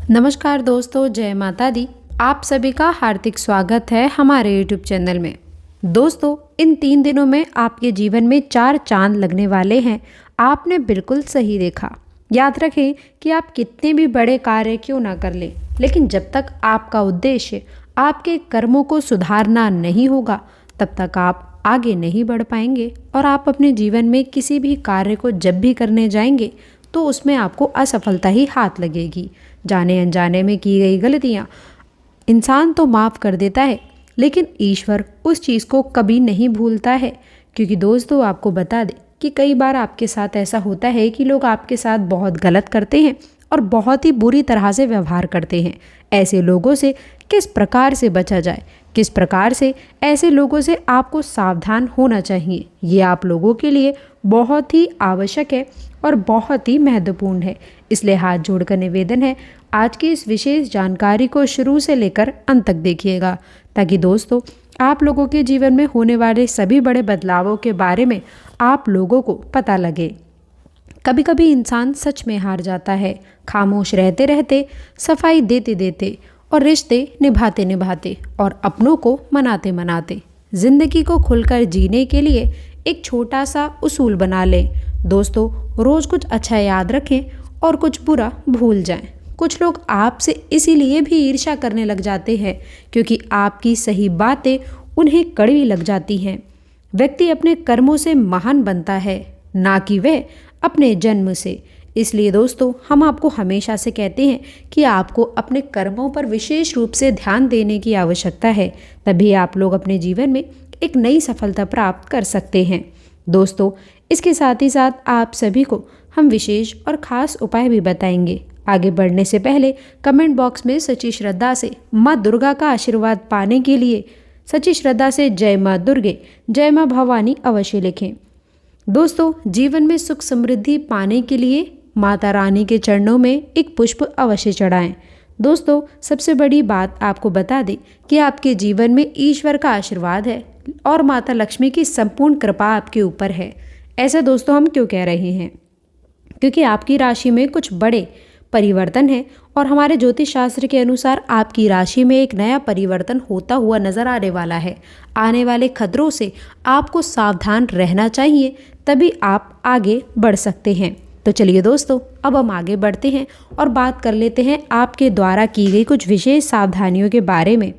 नमस्कार दोस्तों, जय माता दी। आप सभी का हार्दिक स्वागत है हमारे YouTube चैनल में। दोस्तों, इन 3 दिनों में आपके जीवन में 4 चांद लगने वाले हैं। आपने बिल्कुल सही देखा। याद रखें कि आप कितने भी बड़े कार्य क्यों ना कर लें, लेकिन जब तक आपका उद्देश्य आपके कर्मों को सुधारना नहीं होगा, तब तक आप आगे नहीं बढ़ पाएंगे। और आप अपने जीवन में किसी भी कार्य को जब भी करने जाएंगे तो उसमें आपको असफलता ही हाथ लगेगी। जाने अनजाने में की गई गलतियाँ इंसान तो माफ़ कर देता है, लेकिन ईश्वर उस चीज़ को कभी नहीं भूलता है। क्योंकि दोस्तों, आपको बता दें कि कई बार आपके साथ ऐसा होता है कि लोग आपके साथ बहुत गलत करते हैं और बहुत ही बुरी तरह से व्यवहार करते हैं। ऐसे लोगों से किस प्रकार से बचा जाए, किस प्रकार से ऐसे लोगों से आपको सावधान होना चाहिए, ये आप लोगों के लिए बहुत ही आवश्यक है और बहुत ही महत्वपूर्ण है। इसलिए हाथ जोड़कर निवेदन है, आज की इस विशेष जानकारी को शुरू से लेकर अंत तक देखिएगा, ताकि दोस्तों आप लोगों के जीवन में होने वाले सभी बड़े बदलावों के बारे में आप लोगों को पता लगे। कभी कभी इंसान सच में हार जाता है, खामोश रहते रहते, सफाई देते देते और रिश्ते निभाते निभाते और अपनों को मनाते मनाते। जिंदगी को खुलकर जीने के लिए एक छोटा सा उसूल बना लें। दोस्तों, रोज़ कुछ अच्छा याद रखें और कुछ बुरा भूल जाएं। कुछ लोग आपसे इसीलिए भी ईर्ष्या करने लग जाते हैं क्योंकि आपकी सही बातें उन्हें कड़वी लग जाती हैं। व्यक्ति अपने कर्मों से महान बनता है, ना कि वह अपने जन्म से। इसलिए दोस्तों, हम आपको हमेशा से कहते हैं कि आपको अपने कर्मों पर विशेष रूप से ध्यान देने की आवश्यकता है, तभी आप लोग अपने जीवन में एक नई सफलता प्राप्त कर सकते हैं। दोस्तों, इसके साथ ही साथ आप सभी को हम विशेष और ख़ास उपाय भी बताएंगे। आगे बढ़ने से पहले कमेंट बॉक्स में सच्ची श्रद्धा से माँ दुर्गा का आशीर्वाद पाने के लिए सच्ची श्रद्धा से जय माँ दुर्गे, जय माँ भवानी अवश्य लिखें। दोस्तों, जीवन में सुख समृद्धि पाने के लिए माता रानी के चरणों में एक पुष्प अवश्य चढ़ाएं। दोस्तों, सबसे बड़ी बात आपको बता दें कि आपके जीवन में ईश्वर का आशीर्वाद है और माता लक्ष्मी की संपूर्ण कृपा आपके ऊपर है। ऐसा दोस्तों हम क्यों कह रहे हैं? क्योंकि आपकी राशि में कुछ बड़े परिवर्तन है और हमारे ज्योतिष शास्त्र के अनुसार आपकी राशि में एक नया परिवर्तन होता हुआ नजर आने वाला है। आने वाले खतरों से आपको सावधान रहना चाहिए, तभी आप आगे बढ़ सकते हैं। तो चलिए दोस्तों, अब हम आगे बढ़ते हैं और बात कर लेते हैं आपके द्वारा की गई कुछ विशेष सावधानियों के बारे में।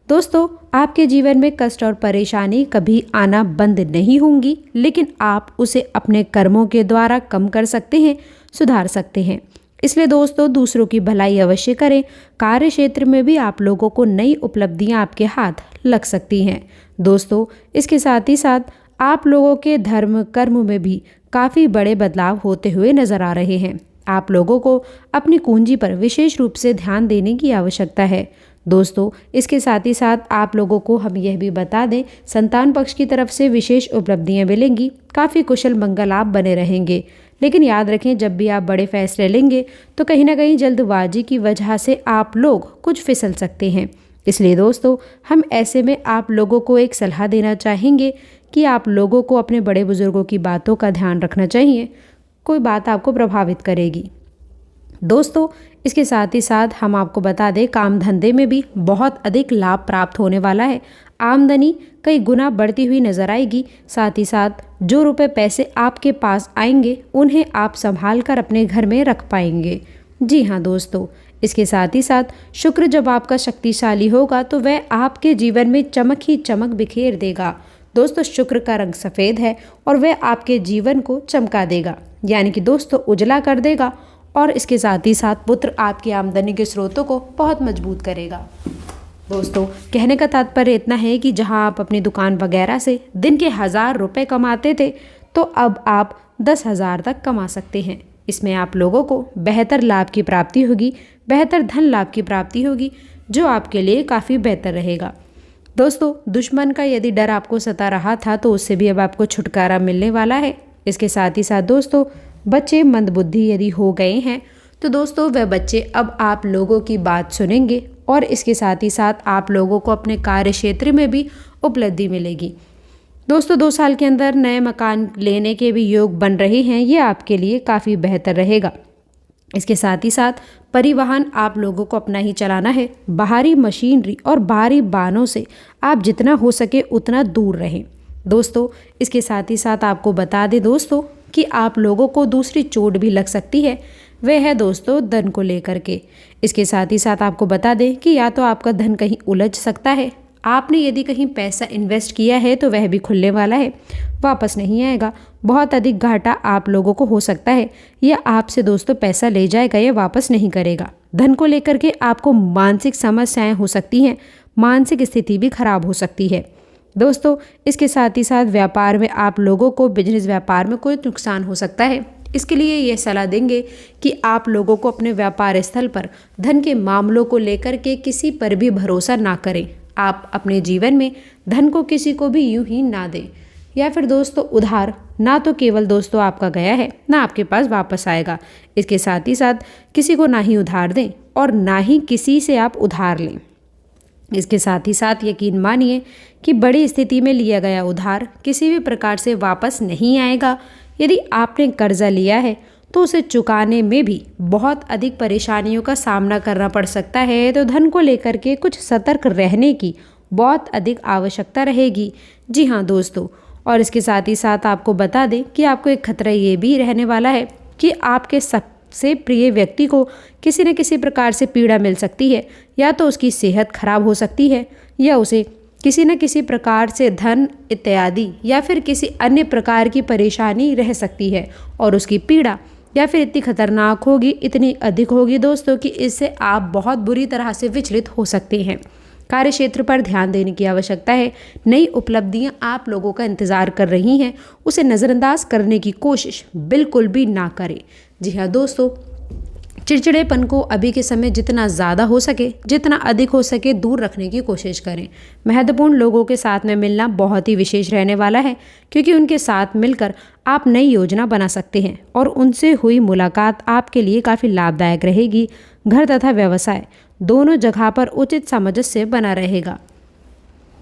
दोस्तों, आपके जीवन में कष्ट और परेशानी कभी आना बंद नहीं होंगी, लेकिन आप उसे अपने कर्मों के द्वारा कम कर सकते हैं, सुधार सकते हैं। इसलिए दोस्तों, दूसरों की भलाई अवश्य करें। कार्य क्षेत्र में भी आप लोगों को नई उपलब्धियां आपके हाथ लग सकती हैं। दोस्तों, इसके साथ ही साथ आप लोगों के धर्म कर्म में भी काफ़ी बड़े बदलाव होते हुए नजर आ रहे हैं। आप लोगों को अपनी कुंजी पर विशेष रूप से ध्यान देने की आवश्यकता है। दोस्तों, इसके साथ ही साथ आप लोगों को हम यह भी बता दें, संतान पक्ष की तरफ से विशेष उपलब्धियां मिलेंगी। काफ़ी कुशल मंगल आप बने रहेंगे। लेकिन याद रखें, जब भी आप बड़े फैसले लेंगे तो कहीं ना कहीं जल्दबाजी की वजह से आप लोग कुछ फिसल सकते हैं। इसलिए दोस्तों, हम ऐसे में आप लोगों को एक सलाह देना चाहेंगे कि आप लोगों को अपने बड़े बुजुर्गों की बातों का ध्यान रखना चाहिए। कोई बात आपको प्रभावित करेगी। दोस्तों, इसके साथ ही साथ हम आपको बता दें, काम धंधे में भी बहुत अधिक लाभ प्राप्त होने वाला है। आमदनी कई गुना बढ़ती हुई नजर आएगी। साथ ही साथ जो रुपए पैसे आपके पास आएंगे उन्हें आप संभाल कर अपने घर में रख पाएंगे। जी हाँ दोस्तों, इसके साथ ही साथ शुक्र जब आपका शक्तिशाली होगा तो वह आपके जीवन में चमक ही चमक बिखेर देगा। दोस्तों, शुक्र का रंग सफ़ेद है और वह आपके जीवन को चमका देगा, यानी कि दोस्तों उजला कर देगा। और इसके साथ ही साथ पुत्र आपकी आमदनी के स्रोतों को बहुत मजबूत करेगा। दोस्तों, कहने का तात्पर्य इतना है कि जहां आप अपनी दुकान वगैरह से दिन के 1000 रुपये कमाते थे, तो अब आप 10,000 तक कमा सकते हैं। इसमें आप लोगों को बेहतर लाभ की प्राप्ति होगी, बेहतर धन लाभ की प्राप्ति होगी, जो आपके लिए काफ़ी बेहतर रहेगा। दोस्तों, दुश्मन का यदि डर आपको सता रहा था तो उससे भी अब आपको छुटकारा मिलने वाला है। इसके साथ ही साथ दोस्तों, बच्चे मंदबुद्धि यदि हो गए हैं तो दोस्तों वह बच्चे अब आप लोगों की बात सुनेंगे और इसके साथ ही साथ आप लोगों को अपने कार्य क्षेत्र में भी उपलब्धि मिलेगी। दोस्तों, 2 साल के अंदर नए मकान लेने के भी योग बन रहे हैं, ये आपके लिए काफ़ी बेहतर रहेगा। इसके साथ ही साथ परिवहन आप लोगों को अपना ही चलाना है। बाहरी मशीनरी और बाहरी वाहनों से आप जितना हो सके उतना दूर रहें। दोस्तों इसके साथ ही साथ आपको बता दें दोस्तों कि आप लोगों को दूसरी चोट भी लग सकती है, वह है दोस्तों धन को लेकर के। इसके साथ ही साथ आपको बता दें कि या तो आपका धन कहीं उलझ सकता है, आपने यदि कहीं पैसा इन्वेस्ट किया है तो वह भी खुलने वाला है, वापस नहीं आएगा। बहुत अधिक घाटा आप लोगों को हो सकता है, यह आपसे दोस्तों पैसा ले जाएगा, यह वापस नहीं करेगा। धन को लेकर के आपको मानसिक समस्याएं हो सकती हैं, मानसिक स्थिति भी खराब हो सकती है। दोस्तों इसके साथ ही साथ व्यापार में आप लोगों को बिजनेस व्यापार में कोई नुकसान हो सकता है। इसके लिए ये सलाह देंगे कि आप लोगों को अपने व्यापार स्थल पर धन के मामलों को लेकर के किसी पर भी भरोसा ना करें। आप अपने जीवन में धन को किसी को भी यूं ही ना दें, या फिर दोस्तों उधार ना तो केवल दोस्तों आपका गया है ना आपके पास वापस आएगा। इसके साथ ही साथ किसी को ना ही उधार दें और ना ही किसी से आप उधार लें। इसके साथ ही साथ यकीन मानिए कि बड़ी स्थिति में लिया गया उधार किसी भी प्रकार से वापस नहीं आएगा। यदि आपने कर्जा लिया है तो उसे चुकाने में भी बहुत अधिक परेशानियों का सामना करना पड़ सकता है। तो धन को लेकर के कुछ सतर्क रहने की बहुत अधिक आवश्यकता रहेगी। जी हाँ दोस्तों, और इसके साथ ही साथ आपको बता दें कि आपको एक खतरा ये भी रहने वाला है कि आपके सबसे प्रिय व्यक्ति को किसी न किसी प्रकार से पीड़ा मिल सकती है, या तो उसकी सेहत खराब हो सकती है, या उसे किसी न किसी प्रकार से धन इत्यादि या फिर किसी अन्य प्रकार की परेशानी रह सकती है, और उसकी पीड़ा या फिर इतनी खतरनाक होगी, इतनी अधिक होगी दोस्तों कि इससे आप बहुत बुरी तरह से विचलित हो सकते हैं। कार्य क्षेत्र पर ध्यान देने की आवश्यकता है। नई उपलब्धियां आप लोगों का इंतजार कर रही हैं, उसे नज़रअंदाज करने की कोशिश बिल्कुल भी ना करें। जी हाँ दोस्तों, चिड़चिड़ेपन को अभी के समय जितना ज़्यादा हो सके, जितना अधिक हो सके दूर रखने की कोशिश करें। महत्वपूर्ण लोगों के साथ में मिलना बहुत ही विशेष रहने वाला है, क्योंकि उनके साथ मिलकर आप नई योजना बना सकते हैं और उनसे हुई मुलाकात आपके लिए काफ़ी लाभदायक रहेगी। घर तथा व्यवसाय दोनों जगह पर उचित सामंजस्य बना रहेगा।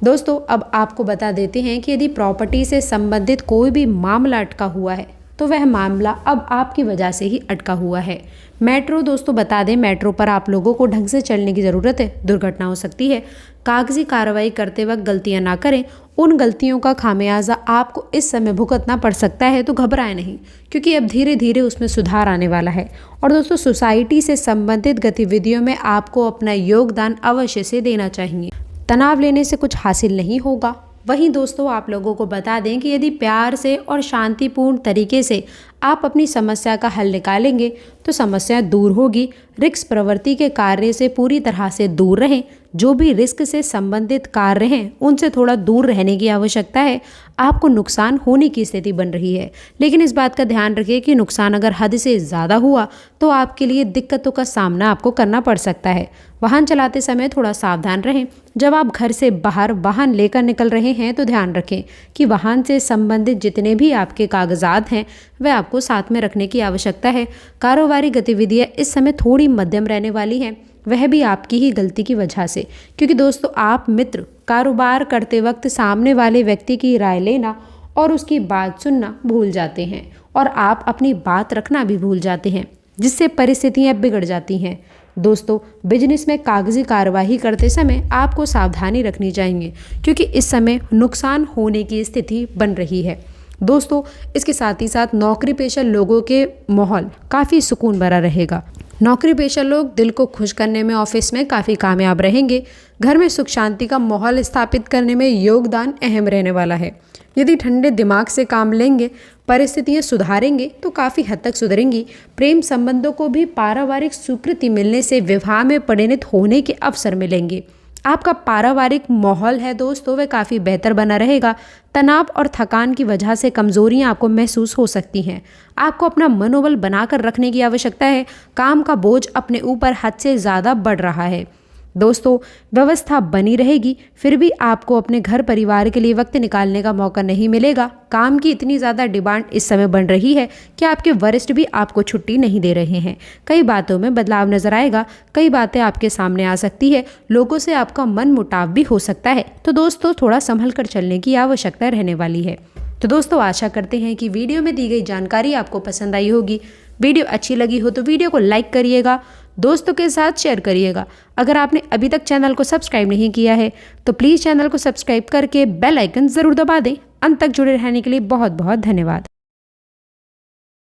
दोस्तों अब आपको बता देते हैं कि यदि प्रॉपर्टी से संबंधित कोई भी मामला अटका हुआ है तो वह मामला अब आपकी वजह से ही अटका हुआ है। मेट्रो दोस्तों बता दें, मेट्रो पर आप लोगों को ढंग से चलने की ज़रूरत है, दुर्घटना हो सकती है। कागजी कार्रवाई करते वक्त गलतियां ना करें, उन गलतियों का खामियाजा आपको इस समय भुगतना पड़ सकता है। तो घबराएं नहीं, क्योंकि अब धीरे धीरे उसमें सुधार आने वाला है। और दोस्तों सोसाइटी से संबंधित गतिविधियों में आपको अपना योगदान अवश्य से देना चाहिए। तनाव लेने से कुछ हासिल नहीं होगा। वहीं दोस्तों आप लोगों को बता दें कि यदि प्यार से और शांतिपूर्ण तरीके से आप अपनी समस्या का हल निकालेंगे तो समस्या दूर होगी। रिस्क प्रवृत्ति के कार्य से पूरी तरह से दूर रहें। जो भी रिस्क से संबंधित कार्य हैं उनसे थोड़ा दूर रहने की आवश्यकता है। आपको नुकसान होने की स्थिति बन रही है, लेकिन इस बात का ध्यान रखिए कि नुकसान अगर हद से ज़्यादा हुआ तो आपके लिए दिक्कतों का सामना आपको करना पड़ सकता है। वाहन चलाते समय थोड़ा सावधान रहें। जब आप घर से बाहर वाहन लेकर निकल रहे हैं तो ध्यान रखें कि वाहन से संबंधित जितने भी आपके कागजात हैं वह आपको साथ में रखने की आवश्यकता है। कारोबारी गतिविधियां इस समय थोड़ी मध्यम रहने वाली हैं, वह भी आपकी ही गलती की वजह से, क्योंकि दोस्तों आप मित्र कारोबार करते वक्त सामने वाले व्यक्ति की राय लेना और उसकी बात सुनना भूल जाते हैं, और आप अपनी बात रखना भी भूल जाते हैं, जिससे परिस्थितियां बिगड़ जाती हैं। दोस्तों बिजनेस में कागजी कार्यवाही करते समय आपको सावधानी रखनी चाहिए, क्योंकि इस समय नुकसान होने की स्थिति बन रही है। दोस्तों इसके साथ ही साथ नौकरी पेशा लोगों के माहौल काफ़ी सुकून भरा रहेगा। नौकरी पेशा लोग दिल को खुश करने में ऑफिस में काफ़ी कामयाब रहेंगे। घर में सुख शांति का माहौल स्थापित करने में योगदान अहम रहने वाला है। यदि ठंडे दिमाग से काम लेंगे, परिस्थितियां सुधारेंगे तो काफ़ी हद तक सुधरेंगी। प्रेम संबंधों को भी पारिवारिक स्वीकृति मिलने से विवाह में परिणत होने के अवसर मिलेंगे। आपका पारिवारिक माहौल है दोस्तों वह काफ़ी बेहतर बना रहेगा। तनाव और थकान की वजह से कमजोरियां आपको महसूस हो सकती हैं। आपको अपना मनोबल बनाकर रखने की आवश्यकता है। काम का बोझ अपने ऊपर हद से ज़्यादा बढ़ रहा है। दोस्तों व्यवस्था बनी रहेगी, फिर भी आपको अपने घर परिवार के लिए वक्त निकालने का मौका नहीं मिलेगा। काम की इतनी ज़्यादा डिमांड इस समय बन रही है कि आपके वरिष्ठ भी आपको छुट्टी नहीं दे रहे हैं। कई बातों में बदलाव नजर आएगा, कई बातें आपके सामने आ सकती है, लोगों से आपका मन मुटाव भी हो सकता है। तो दोस्तों थोड़ा संभल कर चलने की आवश्यकता रहने वाली है। तो दोस्तों आशा करते हैं कि वीडियो में दी गई जानकारी आपको पसंद आई होगी। वीडियो अच्छी लगी हो तो वीडियो को लाइक करिएगा, दोस्तों के साथ शेयर करिएगा। अगर आपने अभी तक चैनल को सब्सक्राइब नहीं किया है तो प्लीज़ चैनल को सब्सक्राइब करके बेल आइकन ज़रूर दबा दें। अंत तक जुड़े रहने के लिए बहुत बहुत धन्यवाद।